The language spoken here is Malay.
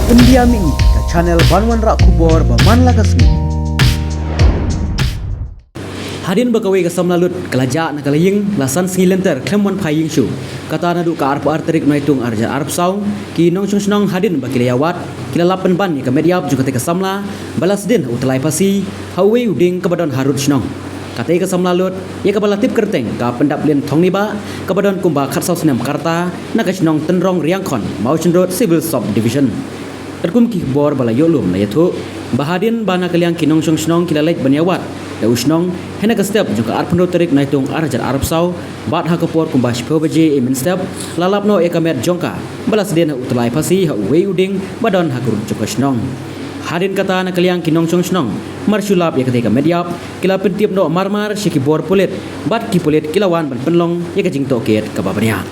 Pendiami ke channel Banwan Rak Kubor Baman Lakasmi. Hadin bakawi kasam lalut kelajak nak kalaying lasan sengilenter klemon paying shu. Kata nadu ka arpa arterik noitung arja arp saung ki nong chung snong hadin bakilayawat kila lapan ban ni ka mediap juga te kasamla balas din utlai pasi hawe uding kabadon harut snong. Katai kasam lalut ia kabalatip kerteng ka pendap lien thong niba kabadon kumba khatsau senam karta nak snong tenrong riangkon mau chendrot civil subdivision. Terkum ki bor bala yolum la yathu bahadin bana kaliang kinong chung snong kila lek banyawat da usnong hena ka step juga arpno terik naitung arjar arab sau bat ha kapor kumba shpo baje emin step lalapno ekamet jongka balas den utlai pasi ha we uding badon ha kurun juga snong hadin kata na kaliang kinong chung snong marsulap ya ketika mediap kila pentip no marmar shiki bor pulit bat ki pulit kilawan ban penlong ya kajing toket kababania.